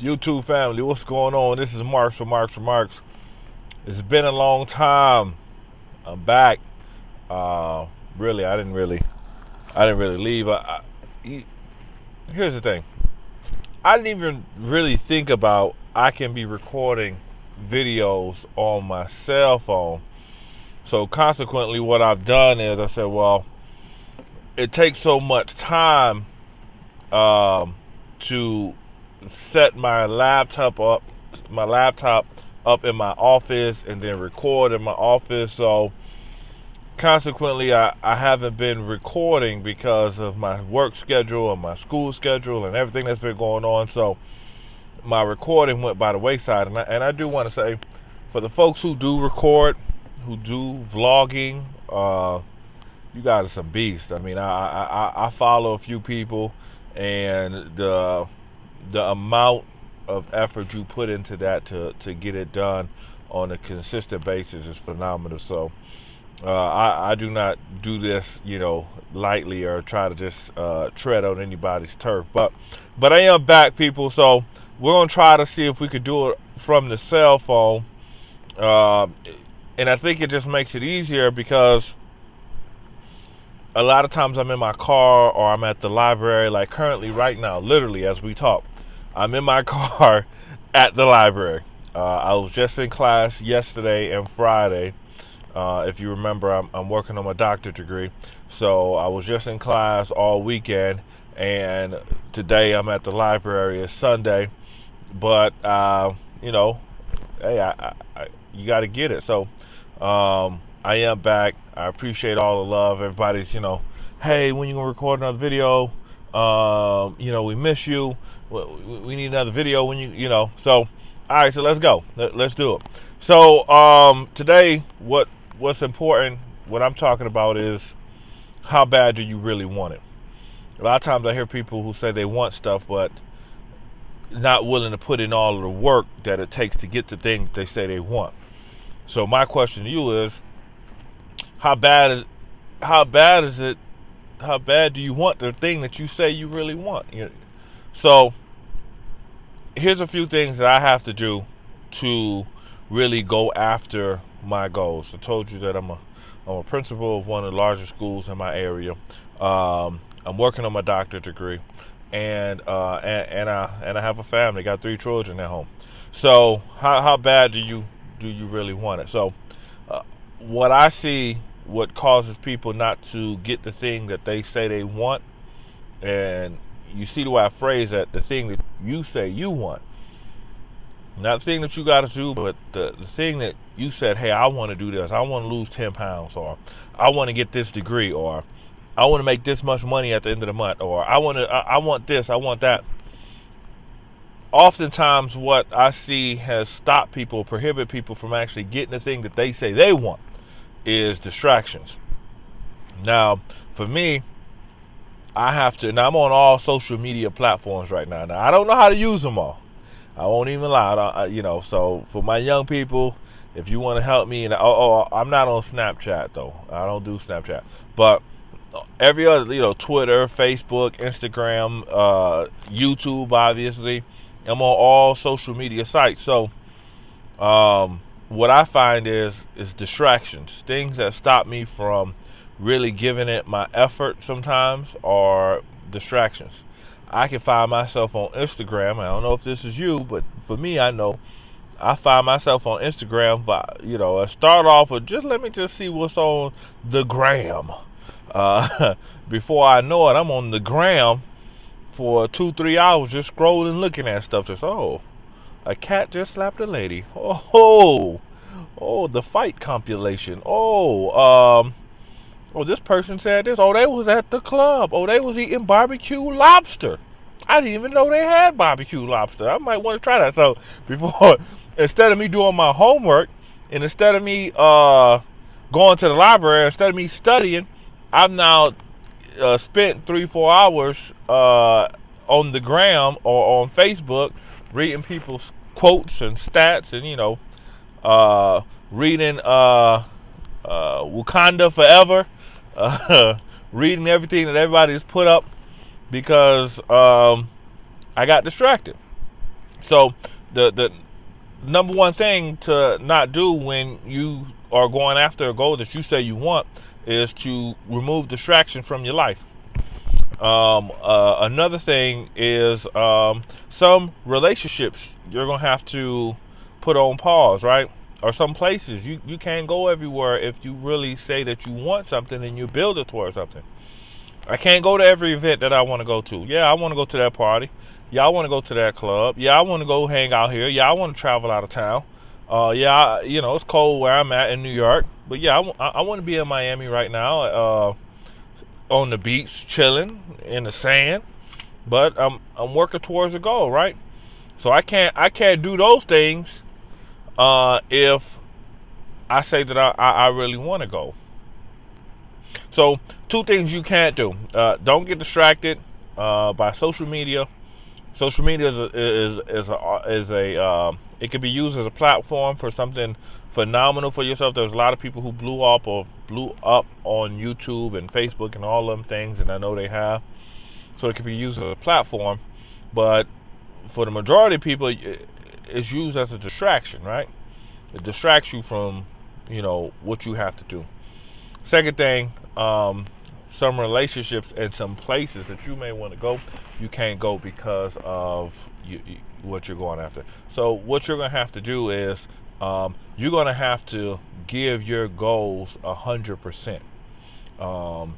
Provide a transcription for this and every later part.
YouTube family, what's going on? This is Marks for Marks. It's been a long time. I'm back. Really, I didn't really leave. Here's the thing. I didn't even really think about I can be recording videos on my cell phone. So consequently, what I've done is I said, well, it takes so much time to set my laptop up in my office and then record in my office. So consequently, I haven't been recording because of my work schedule and my school schedule and everything that's been going on. So my recording went by the wayside. And I do want to say, for the folks who do record, who do vlogging, you guys are some beasts. I mean, I follow a few people, and the amount of effort you put into that to get it done on a consistent basis is phenomenal. So I do not do this, lightly or try to just tread on anybody's turf. But I am back, people. So we're gonna try to see if we could do it from the cell phone, and I think it just makes it easier because a lot of times I'm in my car or I'm at the library. Like currently, right now, literally as we talk, I'm in my car at the library. I was just in class yesterday and Friday. If you remember, I'm working on my doctorate degree. So I was just in class all weekend, and today I'm at the library. It's Sunday. But, hey, you got to get it. So I am back. I appreciate all the love. Everybody's, hey, when you going to record another video? We miss you. We need another video when So, all right, so let's go. Let's do it. So today, what's important, what I'm talking about is how bad do you really want it? A lot of times I hear people who say they want stuff, but not willing to put in all of the work that it takes to get the thing they say they want. So my question to you is, how bad do you want the thing that you say you really want? So here's a few things that I have to do to really go after my goals. I told you that I'm a principal of one of the largest schools in my area. I'm working on my doctorate degree, and I have a family. Got 3 children at home. So how bad do you really want it? So what I see, what causes people not to get the thing that they say they want, and you see the way I phrase that, the thing that you say you want. Not the thing that you got to do, but the thing that you said, hey, I want to do this. I want to lose 10 pounds, or I want to get this degree, or I want to make this much money at the end of the month, or I want this, I want that. Oftentimes what I see has stopped people, prohibit people from actually getting the thing that they say they want is distractions. Now, for me, I have to, now I'm on all social media platforms right now. Now, I don't know how to use them all. I won't even lie. So for my young people, if you want to help me, and I'm not on Snapchat though. I don't do Snapchat. But every other, Twitter, Facebook, Instagram, YouTube, obviously, I'm on all social media sites. So what I find is distractions, things that stop me from really giving it my effort sometimes, are distractions. I can find myself on Instagram. I don't know if this is you, but for me, I know I find myself on Instagram. But I start off with let me see what's on the gram. Before I know it, I'm on the gram for 2-3 hours just scrolling, looking at stuff. Just a cat just slapped a lady. Oh, the fight compilation. This person said this. Oh, they was at the club. Oh, they was eating barbecue lobster. I didn't even know they had barbecue lobster. I might want to try that. So instead of me doing my homework, and instead of me going to the library, instead of me studying, I've now spent 3-4 hours on the gram or on Facebook reading people's quotes and stats, and reading Wakanda Forever, reading everything that everybody has put up, because I got distracted. So the number one thing to not do when you are going after a goal that you say you want is to remove distraction from your life. Another thing is some relationships you're gonna have to put on pause, right? Or some places you can't go everywhere if you really say that you want something and you build it towards something. I can't go to every event that I want to go to. Yeah, I want to go to that party. Yeah, I want to go to that club. Yeah, I want to go hang out here. Yeah, I want to travel out of town. It's cold where I'm at in New York. But yeah, I want to be in Miami right now, on the beach, chilling in the sand. But I'm working towards a goal, right? So I can't do those things if I say that I really want to go. So two things you can't do: don't get distracted by social media. Social media it can be used as a platform for something phenomenal for yourself. There's a lot of people who blew up on YouTube and Facebook and all them things, and I know they have. So it can be used as a platform, but for the majority of people, it's used as a distraction, right? It distracts you from, what you have to do. Second thing, some relationships and some places that you may want to go, you can't go because of what you're going after. So what you're going to have to do is you're going to have to give your goals 100%.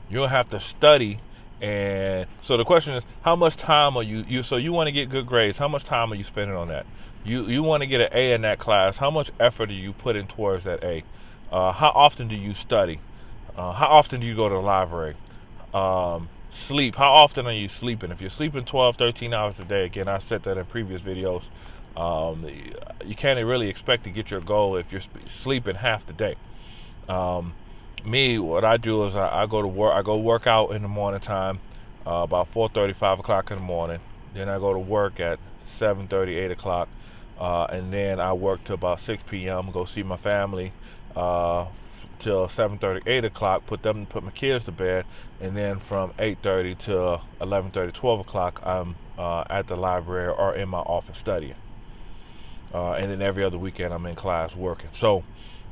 You'll have to study. And so the question is, how much time are you so you want to get good grades, how much time are you spending on that? You want to get an A in that class, how much effort are you putting towards that A? How often do you study? How often do you go to the library? Sleep. How often are you sleeping? If you're sleeping 12, 13 hours a day, again, I said that in previous videos, you can't really expect to get your goal if you're sleeping half the day. Me, what I do is I go to work. I go work out in the morning time, about 4:30, 5 o'clock in the morning. Then I go to work at 7:30, 8 o'clock, and then I work till about 6 p.m. Go see my family till 7:30, 8 o'clock. Put my kids to bed, and then from 8:30 to 11:30, 12 o'clock, I'm at the library or in my office studying. And then every other weekend, I'm in class working. So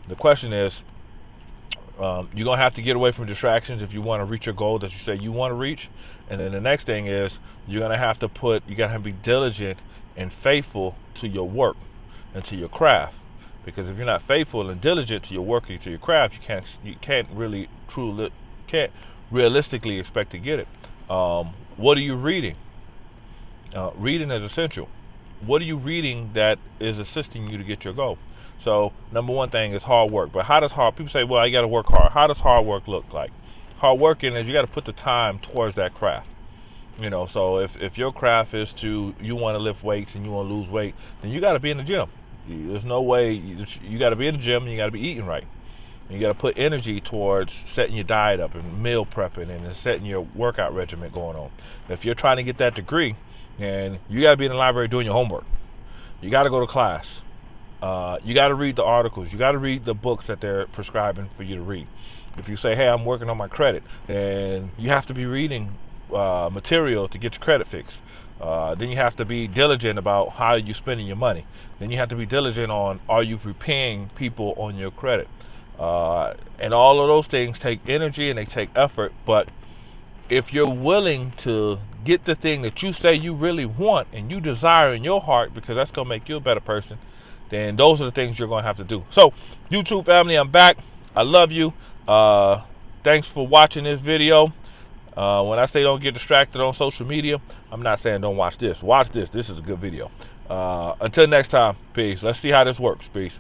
the question is, you're going to have to get away from distractions if you want to reach your goal that you say you want to reach. And then the next thing is you're going to have to be diligent and faithful to your work and to your craft. Because if you're not faithful and diligent to your work and to your craft, you can't realistically expect to get it. What are you reading? Reading is essential. What are you reading that is assisting you to get your goal? So number one thing is hard work. But people say, well, you got to work hard. How does hard work look like? Hard working is you got to put the time towards that craft. So if your craft is you want to lift weights and you want to lose weight, then you got to be in the gym. There's no way you got to be in the gym and you got to be eating right. And you got to put energy towards setting your diet up and meal prepping and setting your workout regimen going on. If you're trying to get that degree, and you got to be in the library doing your homework. You got to go to class. You got to read the articles. You got to read the books that they're prescribing for you to read. If you say, hey, I'm working on my credit, then you have to be reading material to get your credit fixed. Then you have to be diligent about how you're spending your money. Then you have to be diligent on, are you repaying people on your credit? And all of those things take energy and they take effort. But if you're willing to get the thing that you say you really want and you desire in your heart, because that's going to make you a better person, then those are the things you're going to have to do. So, YouTube family, I'm back. I love you. Thanks for watching this video. When I say don't get distracted on social media, I'm not saying don't watch this. Watch this. This is a good video. Until next time, peace. Let's see how this works. Peace.